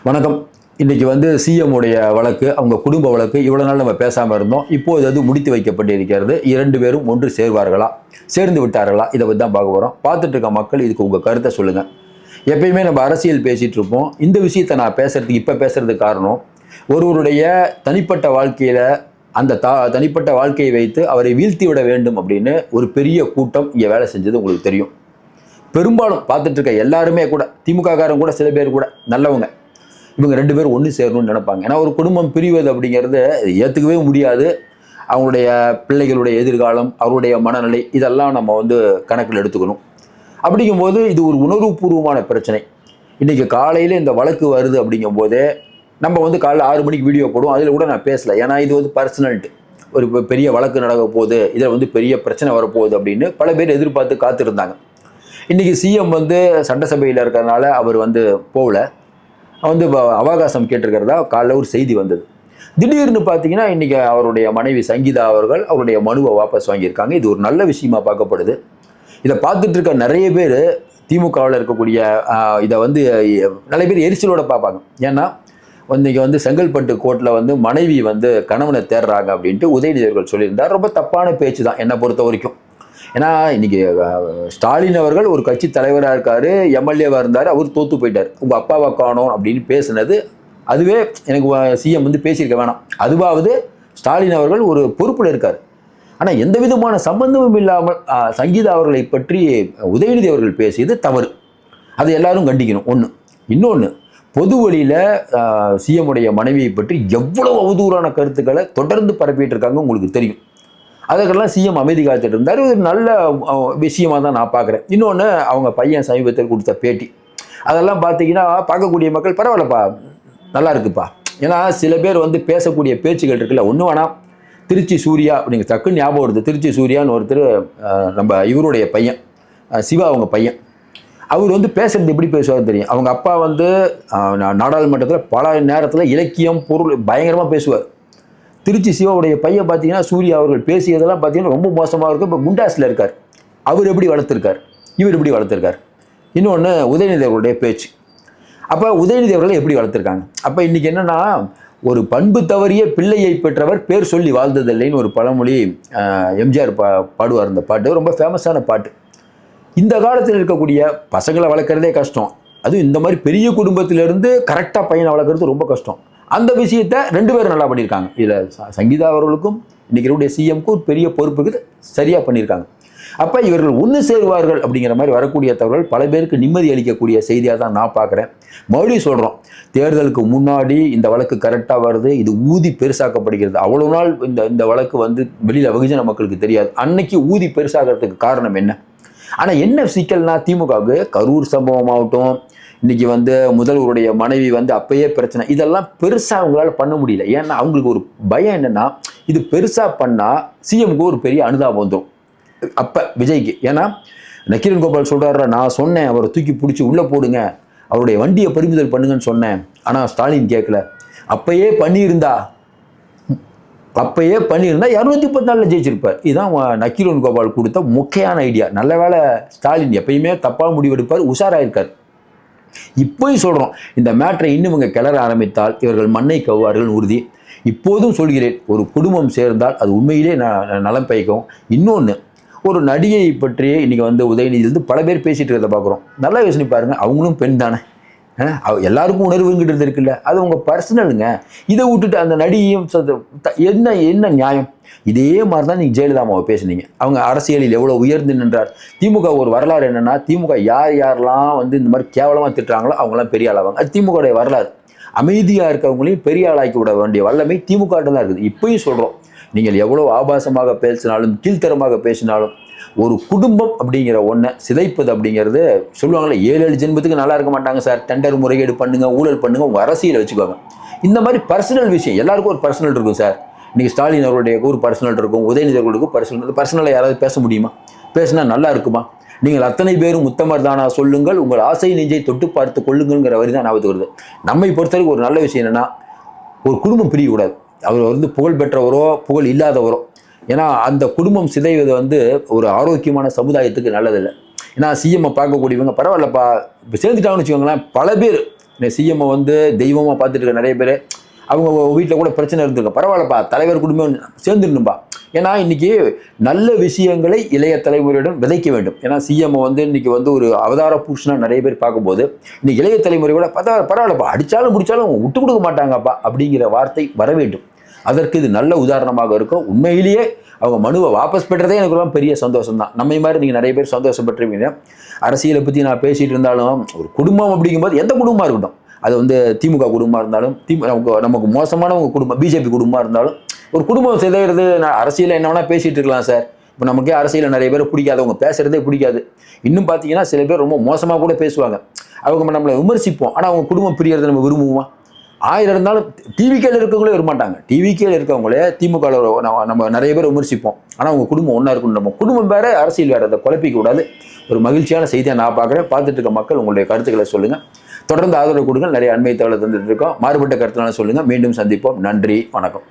வணக்கம். இன்னைக்கு சிஎம் உடைய வழக்கு, அவங்க குடும்ப வழக்கு இவ்வளவு நாள் நம்ம பேசாம இருந்தோம். இப்போது அது முடித்து வைக்கப்பட்டிருக்கிறது. 2 பேரும் ஒன்று சேர்வார்களா, சேர்ந்து விட்டார்களா, இதை பற்றி தான் பார்க்க போறோம். பார்த்துட்டு இருக்க மக்கள் இதுக்கு உங்க கருத்தை சொல்லுங்க. எப்பயுமே நம்ம அரசியல் பேசிட்டு இருப்போம். இந்த விஷயத்தை நான் பேசுறதுக்கு இப்ப பேசுறதுக்கு காரணம், ஒருவருடைய தனிப்பட்ட வாழ்க்கையில அந்த தனிப்பட்ட வாழ்க்கையை வைத்து அவரை வீழ்த்தி விட வேண்டும் அப்படின்னு ஒரு பெரிய கூட்டம் இங்க வேலை செஞ்சது உங்களுக்கு தெரியும். பெரும்பாலும் பார்த்துட்டு இருக்க எல்லாருமே கூட, திமுக காரங்க கூட சில பேர் கூட நல்லவங்க, இவங்க 2 பேரும் ஒன்று சேரணும்னு நினைப்பாங்க. ஏன்னா ஒரு குடும்பம் பிரிவது அப்படிங்கிறது ஏற்றுக்கவே முடியாது. அவங்களுடைய பிள்ளைகளுடைய எதிர்காலம், அவருடைய மனநிலை, இதெல்லாம் நம்ம கணக்கில் எடுத்துக்கணும். அப்படிங்கும்போது இது ஒரு உணர்வுபூர்வமான பிரச்சனை. இன்றைக்கி காலையில் இந்த வழக்கு வருது அப்படிங்கும்போதே நம்ம காலையில் 6 மணிக்கு வீடியோ போடுவோம். அதில் கூட நான் பேசலை. ஏன்னா இது பர்சனல்ட்டு, ஒரு பெரிய வழக்கு நடக்க போகுது, இதில் பெரிய பிரச்சனை வரப்போகுது அப்படின்னு பல பேர் எதிர்பார்த்து காத்திருந்தாங்க. இன்றைக்கி சிஎம் சட்டசபையில் இருக்கிறதுனால அவர் போகல, அவகாசம் கேட்டிருக்கிறதா காலைல ஒரு செய்தி வந்தது. திடீர்னு பார்த்தீங்கன்னா இன்றைக்கி அவருடைய மனைவி சங்கீதா அவர்கள் அவருடைய மனுவை வாபஸ் வாங்கியிருக்காங்க. இது ஒரு நல்ல விஷயமா பார்க்கப்படுது. இதை பார்த்துட்டு இருக்க நிறைய பேர் திமுகவில் இருக்கக்கூடிய இதை நிறைய பேர் எரிச்சலோட பார்ப்பாங்க. ஏன்னா இன்றைக்கி செங்கல்பட்டு கோர்ட்டில் மனைவி கணவனை தேடுறாங்க அப்படின்ட்டு உதயநிதி அவர்கள் சொல்லியிருந்தார். ரொம்ப தப்பான பேச்சு தான் என்னை பொறுத்த வரைக்கும். ஏன்னா இன்னைக்கு ஸ்டாலின் அவர்கள் ஒரு கட்சி தலைவராக இருக்காரு, எம்எல்ஏவாக இருந்தார், அவர் தோற்று போயிட்டார். உங்கள் அப்பாவை காணோம் அப்படின்னு பேசுனது அதுவே எனக்கு சிஎம் பேசியிருக்க வேணாம். அதுவாவது ஸ்டாலின் அவர்கள் ஒரு பொறுப்பில் இருக்கார். ஆனால் எந்த விதமான சம்பந்தமும் இல்லாமல் சங்கீதா அவர்களை பற்றி உதயநிதி அவர்கள் பேசியது தவறு. அதை எல்லாரும் கண்டிக்கணும். ஒன்று. இன்னொன்று, பொது வழியில் சிஎம் உடைய மனைவியை பற்றி எவ்வளவு அவதூறான கருத்துக்களை தொடர்ந்து பரப்பிட்டு இருக்காங்க உங்களுக்கு தெரியும். அதுக்கெல்லாம் சிஎம் அமைதி காத்துட்டு இருந்தார். ஒரு நல்ல விஷயமாக தான் நான் பார்க்குறேன். இன்னொன்று, அவங்க பையன் சமீபத்தில் கொடுத்த பேட்டி, அதெல்லாம் பார்த்தீங்கன்னா பார்க்கக்கூடிய மக்கள் பரவாயில்லப்பா, நல்லா இருக்குப்பா. ஏன்னா சில பேர் பேசக்கூடிய பேச்சுகள் இருக்குல்ல, ஒன்று வேணாம். திருச்சி சூர்யா அப்படிங்க டக்குன்னு ஞாபகம் வருது. திருச்சி சூர்யான்னு ஒருத்தர், நம்ம இவருடைய பையன் சிவா அவங்க பையன், அவர் பேசுறது எப்படி பேசுவார் தெரியும். அவங்க அப்பா நாடாளுமன்றத்தில் பல நேரத்தில் இலக்கியம் பொருள் பயங்கரமாக பேசுவார். திருச்சி சிவாவுடைய பையன் பார்த்தீங்கன்னா சூர்யா அவர்கள் பேசியதெல்லாம் பார்த்தீங்கன்னா ரொம்ப மோசமாக இருக்கும். இப்போ குண்டாஸில் இருக்கார். அவர் எப்படி வளர்த்துருக்கார், இவர் எப்படி வளர்த்துருக்கார். இன்னொன்று, உதயநிதி அவர்களுடைய பேச்சு. அப்போ உதயநிதி அவர்களை எப்படி வளர்த்துருக்காங்க. அப்போ இன்றைக்கி என்னென்னா, ஒரு பண்பு தவறிய பிள்ளையை பெற்றவர் பேர் சொல்லி வாழ்ந்ததில்லைன்னு ஒரு பழமொழி எம்ஜிஆர் பாடுவார். அந்த பாட்டு ரொம்ப ஃபேமஸான பாட்டு. இந்த காலத்தில் இருக்கக்கூடிய பசங்களை வளர்க்குறதே கஷ்டம். அதுவும் இந்த மாதிரி பெரிய குடும்பத்திலேருந்து கரெக்டாக பையனை வளர்க்குறது ரொம்ப கஷ்டம். அந்த விஷயத்தை 2 பேரும் நல்லா பண்ணியிருக்காங்க. இதில் சங்கீதா அவர்களுக்கும் இன்றைக்கி இருக்கக்கூடிய சிஎம்க்கும் ஒரு பெரிய பொறுப்புக்கு சரியாக பண்ணியிருக்காங்க. அப்போ இவர்கள் ஒன்று சேருவார்கள் அப்படிங்கிற மாதிரி வரக்கூடிய தகவல்கள் பல பேருக்கு நிம்மதி அளிக்கக்கூடிய செய்தியாக தான் நான் பார்க்குறேன். மறுபடியும் சொல்கிறோம், தேர்தலுக்கு முன்னாடி இந்த வழக்கு கரெக்டாக வருது. இது ஊதி பெருசாக்கப்படுகிறது. அவ்வளோ நாள் இந்த வழக்கு வெளியில் வெகுஜன மக்களுக்கு தெரியாது. அன்னைக்கு ஊதி பெருசாகிறதுக்கு காரணம் என்ன? ஆனால் என்ன சிக்கல்னா, திமுகவுக்கு கரூர் சம்பவம் ஆகட்டும், இன்றைக்கி முதல்வருடைய மனைவி அப்பயே பிரச்சனை, இதெல்லாம் பெருசாக அவங்களால பண்ண முடியல. ஏன்னா அவங்களுக்கு ஒரு பயம் என்னென்னா, இது பெருசாக பண்ணால் சிஎம்க்கு ஒரு பெரிய அனுதாபம் வந்துடும் அப்போ விஜய்க்கு. ஏன்னா நக்கீரன் கோபால் சொல்கிறாரு, நான் சொன்னேன் அவரை தூக்கி பிடிச்சி உள்ளே போடுங்க, அவருடைய வண்டியை பறிமுதல் பண்ணுங்கன்னு சொன்னேன், ஆனால் ஸ்டாலின் கேட்கல. அப்பயே பண்ணியிருந்தா 214 ஜெயிச்சிருப்பார். இதுதான் நக்கீரன் கோபால் கொடுத்த முக்கியமான ஐடியா. நல்ல வேளை ஸ்டாலின் எப்பயுமே தப்பாக முடிவெடுப்பார், உஷாராயிருக்கார். இப்போயும் சொல்கிறோம், இந்த மேட்டரை இன்னும் இவங்க கிளற ஆரம்பித்தால் இவர்கள் மண்ணை கவ்வார்கள் உறுதி. இப்போதும் சொல்கிறேன், ஒரு குடும்பம் சேர்ந்தால் அது உண்மையிலே நலம் பயக்கும். இன்னொன்று, ஒரு நடிகை பற்றியே இன்றைக்கி உதயநிதி பல பேர் பேசிகிட்டு இருக்கிறத பார்க்குறோம். நல்லா யோசனை பாருங்கள், அவங்களும் பெண் தானே, எல்லாருக்கும் உணர்வுங்கிறது இருக்குல்ல, அது உங்கள் பர்சனலுங்க. இதை விட்டுட்டு அந்த நடிகையும் என்ன நியாயம்? இதே மாதிரி தான் நீங்கள் ஜெயலலிதாமாவை பேசுனீங்க. அவங்க அரசியலில் எவ்வளோ உயர்ந்து நின்றார். திமுக ஒரு வரலாறு என்னென்னா, திமுக யாரெல்லாம் இந்த மாதிரி கேவலமாக திட்டுறாங்களோ அவங்களாம் பெரிய ஆளாவாங்க. அது திமுகவுடைய வரலாறு. அமைதியாக இருக்கவங்களையும் பெரிய ஆளாக்கி விட வேண்டிய வல்லமை திமுக தான் இருக்குது. இப்பயும் சொல்கிறோம், நீங்கள் எவ்வளோ ஆபாசமாக பேசினாலும் கீழ்த்தரமாக பேசினாலும் ஒரு குடும்பம் அப்படிங்கிற ஒன்றை சிதைப்பது அப்படிங்கிறது சொல்லுவாங்களே, 7 ஜென்மத்துக்கு நல்லா இருக்க மாட்டாங்க சார், டெண்டர் முறைகேடு பண்ணுங்க, ஊழல் பண்ணுங்க, உங்கள் அரசியலை வச்சுக்கோங்க. இந்த மாதிரி பர்சனல் விஷயம் எல்லாருக்கும் ஒரு பர்சனல் இருக்கும் சார். இன்றைக்கி ஸ்டாலின் அவருடைய ஒரு பர்சனல் இருக்கும், உதயநிதி அவர்களுக்கும் பர்சனலை யாராவது பேச முடியுமா? பேசினா நல்லா இருக்குமா? நீங்கள் அத்தனை பேரும் உத்தமர் தானா சொல்லுங்கள், உங்கள் ஆசை நெஞ்சை தொட்டு பார்த்து கொள்ளுங்கள்ங்கிற வரி தான் ஞாபகத்துக்கு வருது. நம்மை பொறுத்தவரைக்கும் ஒரு நல்ல விஷயம் என்னென்னா, ஒரு குடும்பம் பிரியக்கூடாது. அவர் புகழ் பெற்றவரோ புகழ் இல்லாதவரோ. ஏன்னா அந்த குடும்பம் சிதைவது ஒரு ஆரோக்கியமான சமுதாயத்துக்கு நல்லதில்லை. ஏன்னா சிஎம்ஐ பார்க்கக்கூடியவங்க பரவாயில்லப்பா இப்போ சேர்ந்துட்டாங்கன்னு வச்சுக்கோங்களேன், பல பேர் சிஎம்ஐ வந்து தெய்வமாக பார்த்துட்டு இருக்க நிறைய பேர் அவங்க வீட்டில் கூட பிரச்சனை இருந்திருக்கும், பரவாயில்லப்பா தலைவர் குடும்பம் சேர்ந்துடணும்பா. ஏன்னா இன்னைக்கு நல்ல விஷயங்களை இளைய தலைமுறையுடன் விதைக்க வேண்டும். ஏன்னா சிஎம் வந்து இன்னைக்கு வந்து ஒரு அவதார பூஷணா நிறைய பேர் பார்க்கும்போது இன்னைக்கு இளைய தலைமுறையோட பரவாயில்லப்பா அடிச்சாலும் முடிச்சாலும் அவங்க விட்டு கொடுக்க மாட்டாங்கப்பா அப்படிங்கிற வார்த்தை வர வேண்டும். அதற்கு இது நல்ல உதாரணமாக இருக்கும். உண்மையிலேயே அவங்க மனுவை வாபஸ் பெற்றதே எனக்கு பெரிய சந்தோஷம் தான். நம்ம மாதிரி நீங்கள் நிறைய பேர் சந்தோஷப்பட்டிருப்பீங்க. அரசியலை பற்றி நான் பேசிகிட்டு இருந்தாலும் ஒரு குடும்பம் அப்படிங்கும்போது எந்த குடும்பமாக இருக்கட்டும், அது வந்து திமுக குடும்பமாக இருந்தாலும் நமக்கு மோசமானவங்க குடும்பம் பிஜேபி குடும்பமாக இருந்தாலும் ஒரு குடும்பம் சிதைகிறது. நான் அரசியலில் என்ன வேணால் பேசிகிட்டு இருக்கலாம் சார். இப்போ நமக்கே அரசியலில் நிறைய பேர் பிடிக்காதவங்க பேசுகிறதே பிடிக்காது. இன்னும் பார்த்தீங்கன்னா சில பேர் ரொம்ப மோசமாக கூட பேசுவாங்க. அவங்க நம்மளை விமர்சிப்போம், ஆனால் அவங்க குடும்பம் பிரியறதை நம்ம விரும்புவோம். 1000 இருந்தாலும் டிவிக்கேல இருக்கவங்களே வரமாட்டாங்க. டிவிக்கேல இருக்கவங்களே திமுக நம்ம நிறைய பேர் விமர்சிப்போம், ஆனால் அவங்க குடும்பம் ஒன்றா இருக்கணும். நம்ம குடும்பம் வேற அரசியல் வேற, அதை குழப்பிக்க கூடாது. ஒரு மகிழ்ச்சியான செய்தியை நான் பார்க்குறேன். பார்த்துட்டு இருக்க மக்கள் உங்களுடைய கருத்துக்களை சொல்லுங்கள். தொடர்ந்து ஆதரவு கொடுங்க. நிறைய அண்மை தகவலை தந்துட்டு இருக்கோம். மாறுபட்ட கருத்துனால சொல்லுங்கள். மீண்டும் சந்திப்போம். நன்றி, வணக்கம்.